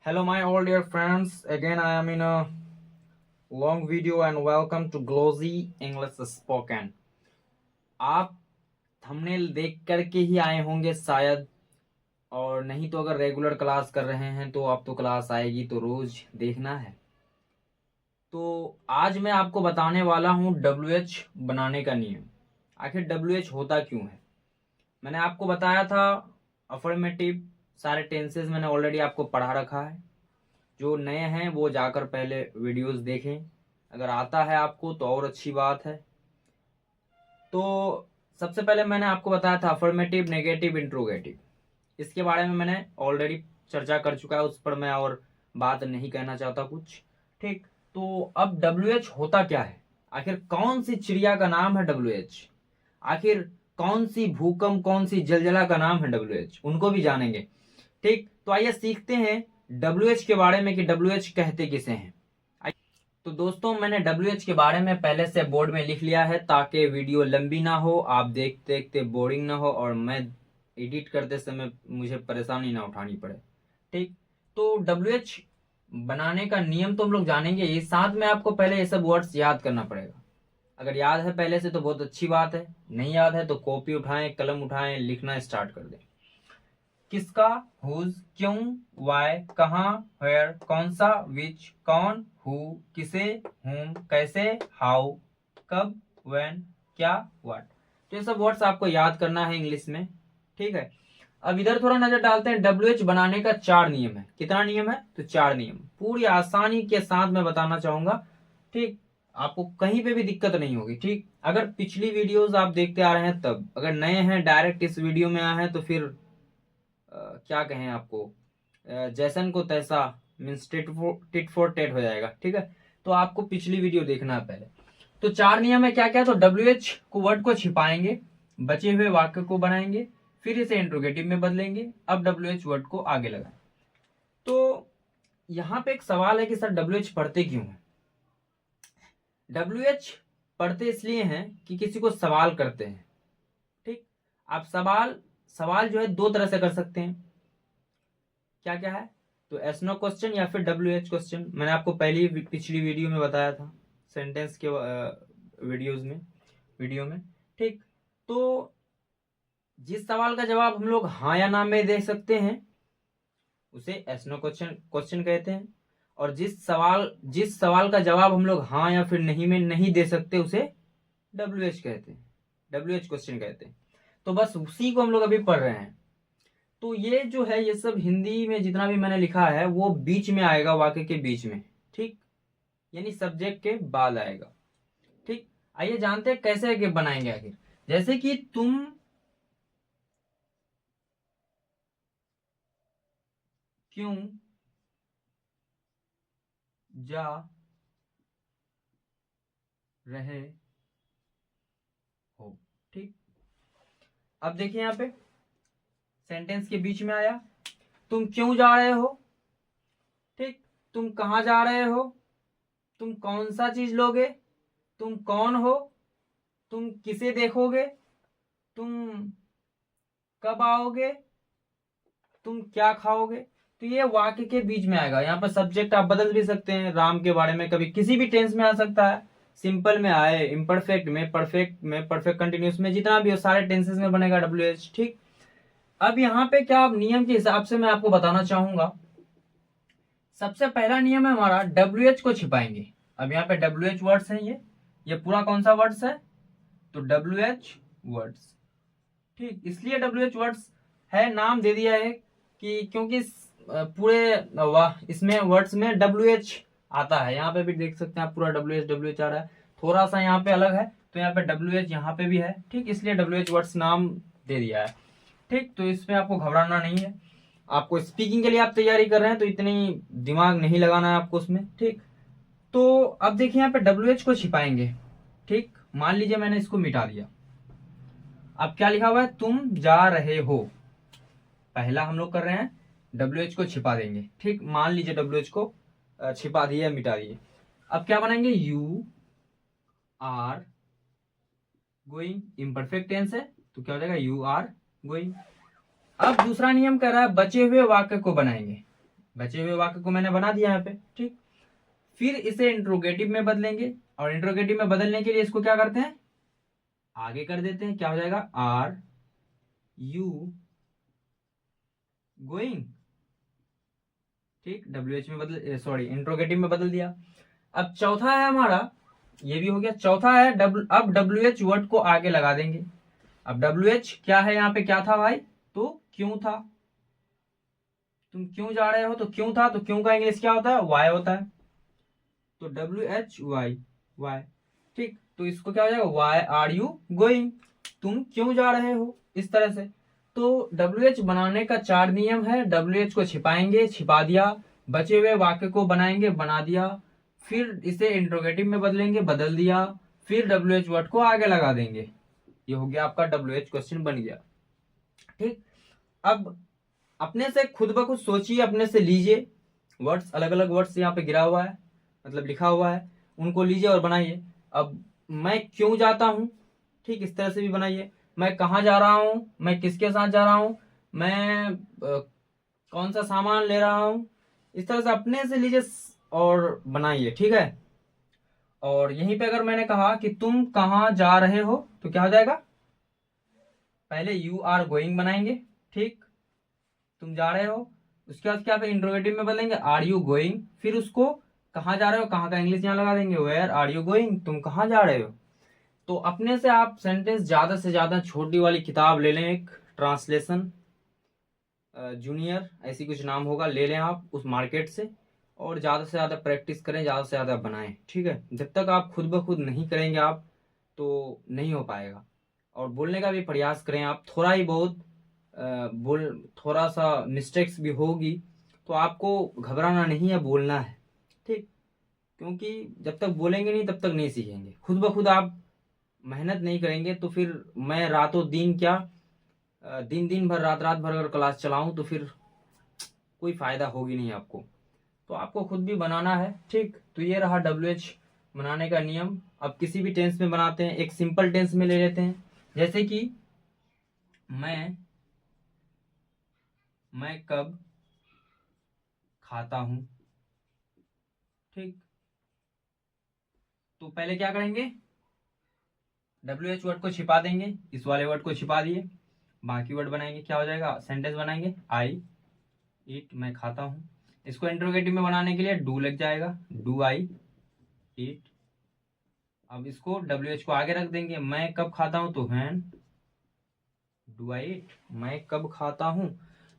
Hello, my all dear friends. Again, I am in a long video and welcome to Glossy English Spoken. आप thumbnail देख करके ही आए होंगे शायद, और नहीं तो अगर रेगुलर क्लास कर रहे हैं तो आप तो क्लास आएगी तो रोज देखना है। तो आज मैं आपको बताने वाला हूँ WH बनाने का नियम। आखिर WH होता क्यों है। मैंने आपको बताया था अफर्मेटिव सारे टेंसेस मैंने ऑलरेडी आपको पढ़ा रखा है। जो नए हैं वो जाकर पहले वीडियोस देखें, अगर आता है आपको तो और अच्छी बात है। तो सबसे पहले मैंने आपको बताया था अफर्मेटिव, नेगेटिव, इंट्रोगेटिव। इसके बारे में मैंने ऑलरेडी चर्चा कर चुका है, उस पर मैं और बात नहीं कहना चाहता कुछ। ठीक, तो अब WH होता क्या है। आखिर कौन सी चिड़िया का नाम है WH। आखिर कौन सी भूकंप, कौन सी जलजला का नाम है WH, उनको भी जानेंगे। ठीक, तो आइए सीखते हैं WH के बारे में कि WH कहते किसे हैं। तो दोस्तों, मैंने WH के बारे में पहले से बोर्ड में लिख लिया है ताकि वीडियो लंबी ना हो, आप देखते देखते बोरिंग ना हो और मैं एडिट करते समय मुझे परेशानी ना उठानी पड़े। ठीक, तो WH बनाने का नियम तो हम लोग जानेंगे ही, साथ में आपको पहले ये सब वर्ड्स याद करना पड़ेगा। अगर याद है पहले से तो बहुत अच्छी बात है, नहीं याद है तो कॉपी उठाएं, कलम उठाएं, लिखना स्टार्ट कर दें। किसका, हुज, क्यों, वाई, कहाँ, वेयर, कौन सा, विच, कौन, हु, किसे, हुम, कैसे, हाउ, कब, व्हेन, क्या, व्हाट। तो ये सब वर्ड्स आपको याद करना है इंग्लिश में। ठीक है, अब इधर थोड़ा नजर डालते हैं। WH बनाने का 4 नियम है। कितना नियम है? तो 4 नियम पूरी आसानी के साथ मैं बताना चाहूंगा। ठीक, आपको कहीं पे भी दिक्कत नहीं होगी। ठीक, अगर पिछली वीडियोस आप देखते आ रहे हैं तब, अगर नए हैं डायरेक्ट इस वीडियो में आए हैं तो फिर क्या कहें आपको, जैसन को तैसा मीन्स टिट फॉर टेट हो जाएगा। ठीक है, तो आपको पिछली वीडियो देखना है पहले। तो 4 नियम है क्या क्या। तो WH को वर्ड को छिपाएंगे, बचे हुए वाक्य को बनाएंगे, फिर इसे इंट्रोगेटिव में बदलेंगे, अब WH वर्ड को आगे लगाएं। तो यहाँ पे एक सवाल है कि सर WH पढ़ते क्यों है। WH पढ़ते इसलिए हैं कि किसी को सवाल करते हैं। ठीक, आप सवाल सवाल जो है 2 तरह से कर सकते हैं। क्या क्या है? तो एस नो क्वेश्चन या फिर WH क्वेश्चन। मैंने आपको पहली पिछली वीडियो में बताया था, सेंटेंस के वीडियो में। ठीक, तो जिस सवाल का जवाब हम लोग हाँ या ना में दे सकते हैं उसे एस नो क्वेश्चन क्वेश्चन कहते हैं, और जिस सवाल का जवाब हम लोग हाँ या फिर नहीं में नहीं दे सकते उसे WH कहते हैं, WH क्वेश्चन कहते हैं। तो बस उसी को हम लोग अभी पढ़ रहे हैं। तो ये जो है ये सब हिंदी में जितना भी मैंने लिखा है वो बीच में आएगा, वाक्य के बीच में। ठीक, यानी सब्जेक्ट के बाद आएगा। ठीक, आइए जानते हैं कैसे के बनाएंगे आखिर। जैसे कि तुम क्यों जा रहे हो। ठीक, अब देखिए यहाँ पे सेंटेंस के बीच में आया, तुम क्यों जा रहे हो। ठीक, तुम कहाँ जा रहे हो, तुम कौन सा चीज लोगे, तुम कौन हो, तुम किसे देखोगे, तुम कब आओगे, तुम क्या खाओगे। तो ये वाक्य के बीच में आएगा। यहाँ पर सब्जेक्ट आप बदल भी सकते हैं, राम के बारे में कभी किसी भी टेंस में आ सकता है, सिंपल में आए, इम्परफेक्ट में, परफेक्ट में, परफेक्ट कंटिन्यूस में, जितना भी हो सारे टेंसेस में बनेगा WH। ठीक, अब यहाँ पे क्या नियम के हिसाब से मैं आपको बताना चाहूंगा। सबसे पहला नियम है हमारा WH को छिपाएंगे। अब यहाँ पे WH वर्ड्स है, ये पूरा कौन सा वर्ड्स है, तो WH वर्ड्स। ठीक, इसलिए WH वर्ड्स है, नाम दे दिया है कि क्योंकि पूरे इसमें वर्ड्स में WH आता है। यहाँ पे भी देख सकते हैं आप, पूरा WH आ रहा है, थोड़ा सा यहाँ पे अलग है तो यहाँ पे WH यहाँ पे भी है। ठीक, इसलिए WH वर्ड्स नाम दे दिया है। ठीक, तो इसमें आपको घबराना नहीं है। आपको स्पीकिंग के लिए आप तैयारी कर रहे हैं तो इतनी दिमाग नहीं लगाना है आपको उसमें। ठीक, तो अब देखिए यहाँ पे WH को छिपाएंगे। ठीक, मान लीजिए मैंने इसको मिटा दिया, अब क्या लिखा हुआ है, तुम जा रहे हो। पहला हम लोग कर रहे हैं WH को छिपा देंगे। ठीक, मान लीजिए WH को छिपा दिए, मिटा दिए। अब क्या बनाएंगे, you are going, imperfect tense है तो क्या हो जाएगा, यू आर गोइंग। अब दूसरा नियम कह रहा है बचे हुए वाक्य को बनाएंगे। बचे हुए वाक्य को मैंने बना दिया यहाँ पे, ठीक। फिर इसे इंट्रोगेटिव में बदलेंगे, और इंट्रोगेटिव में बदलने के लिए इसको क्या करते हैं, आगे कर देते हैं। क्या हो जाएगा, आर यू गोइंग, ठीक। WH में बदल, सॉरी, इंट्रोगेटिव में बदल दिया। अब चौथा है हमारा, ये भी हो गया। चौथा है अब WH वर्ड को आगे लगा देंगे। अब WH क्या है यहाँ पे, क्या था भाई, तो क्यों था। तुम क्यों जा रहे हो, तो क्यों था, तो क्यों का इंग्लिश क्या होता है, वाई होता है। तो WHY, वाई, ठीक। तो इसको क्या हो जाएगा, वाई आर यू गोइंग, तुम क्यों जा रहे हो, इस तरह से। तो WH बनाने का 4 नियम है। WH को छिपाएंगे, छिपा दिया। बचे हुए वाक्य को बनाएंगे, बना दिया। फिर इसे इंट्रोगेटिव में बदलेंगे, बदल दिया। फिर WH वर्ड को आगे लगा देंगे। ये हो गया आपका WH क्वेश्चन बन गया, ठीक। अब अपने से खुद ब खुद सोचिए, अपने से लीजिए वर्ड्स, अलग अलग वर्ड्स यहाँ पे गिरा हुआ है, मतलब लिखा हुआ है, उनको लीजिए और बनाइए। अब मैं क्यों जाता हूँ, ठीक, इस तरह से भी बनाइए। मैं कहाँ जा रहा हूँ, मैं किसके साथ जा रहा हूँ, मैं कौन सा सामान ले रहा हूँ, इस तरह से अपने से लीजिए और बनाइए, ठीक है। और यहीं पे अगर मैंने कहा कि तुम कहाँ जा रहे हो, तो क्या हो जाएगा, पहले यू आर गोइंग बनाएंगे, ठीक, तुम जा रहे हो। उसके बाद क्या पे इंट्रोगेटिव में बदलेंगे, आर यू गोइंग। फिर उसको कहाँ जा रहे हो, कहाँ का इंग्लिश यहाँ लगा देंगे, वेयर आर यू गोइंग, तुम कहाँ जा रहे हो। तो अपने से आप सेंटेंस ज्यादा से ज्यादा, छोटी वाली किताब ले लें, एक ट्रांसलेशन जूनियर ऐसी कुछ नाम होगा, ले लें आप उस मार्केट से, और ज्यादा से ज्यादा प्रैक्टिस करें, ज्यादा से ज्यादा बनाएं, ठीक है। जब तक आप खुद ब खुद नहीं करेंगे आप, तो नहीं हो पाएगा। और बोलने का भी प्रयास करें आप, थोड़ा ही बहुत थोड़ा सा मिस्टेक्स भी होगी, तो आपको घबराना नहीं है, बोलना है, ठीक। क्योंकि जब तक बोलेंगे नहीं तब तक नहीं सीखेंगे। खुद ब खुद आप मेहनत नहीं करेंगे तो फिर मैं रातों दिन क्या, दिन दिन भर, रात रात भर अगर क्लास चलाऊं तो फिर कोई फायदा होगी नहीं आपको। तो आपको खुद भी बनाना है, ठीक। तो ये रहा WH बनाने का नियम। अब किसी भी टेंस में बनाते हैं, एक सिंपल टेंस में ले लेते हैं, जैसे कि मैं कब खाता हूं, ठीक। तो पहले क्या करेंगे, WH वर्ड को छिपा देंगे, इस वाले वर्ड को छिपा दिए, बाकी वर्ड बनाएंगे, क्या हो जाएगा, सेंटेंस बनाएंगे, आई ईट, मैं खाता हूं। इसको इंट्रोगेटिव में बनाने के लिए डू लग जाएगा, डू आई ईट। अब इसको WH को आगे रख देंगे, मैं कब खाता हूं, तो व्हेन डू आई ईट, मैं कब खाता हूं।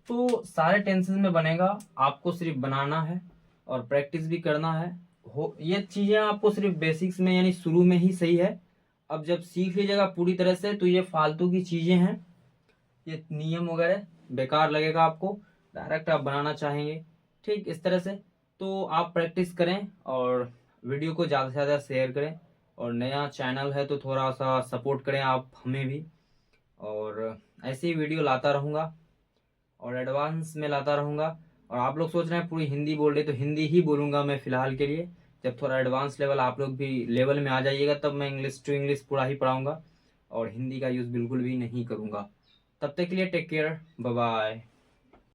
तो सारे टेंसेस में बनेगा, आपको सिर्फ बनाना है और प्रैक्टिस भी करना है। ये चीजें आपको सिर्फ बेसिक्स में यानी शुरू में ही सही है। अब जब सीख लीजिएगा पूरी तरह से तो ये फालतू की चीजें हैं, ये नियम वगैरह बेकार लगेगा आपको, डायरेक्ट आप बनाना चाहेंगे, ठीक, इस तरह से। तो आप प्रैक्टिस करें और वीडियो को ज़्यादा से ज़्यादा शेयर करें। और नया चैनल है तो थोड़ा सा सपोर्ट करें आप हमें भी। और ऐसे ही वीडियो लाता रहूँगा और एडवांस में लाता रहूँगा। और आप लोग सोच रहे हैं पूरी हिंदी बोल रहे, तो हिंदी ही बोलूँगा मैं फ़िलहाल के लिए। जब थोड़ा एडवांस लेवल आप लोग भी लेवल में आ जाइएगा तब मैं इंग्लिश टू इंग्लिश पूरा ही पढ़ाऊँगा और हिंदी का यूज़ बिल्कुल भी नहीं करूँगा। तब तक के लिए टेक केयर, बाय बाय।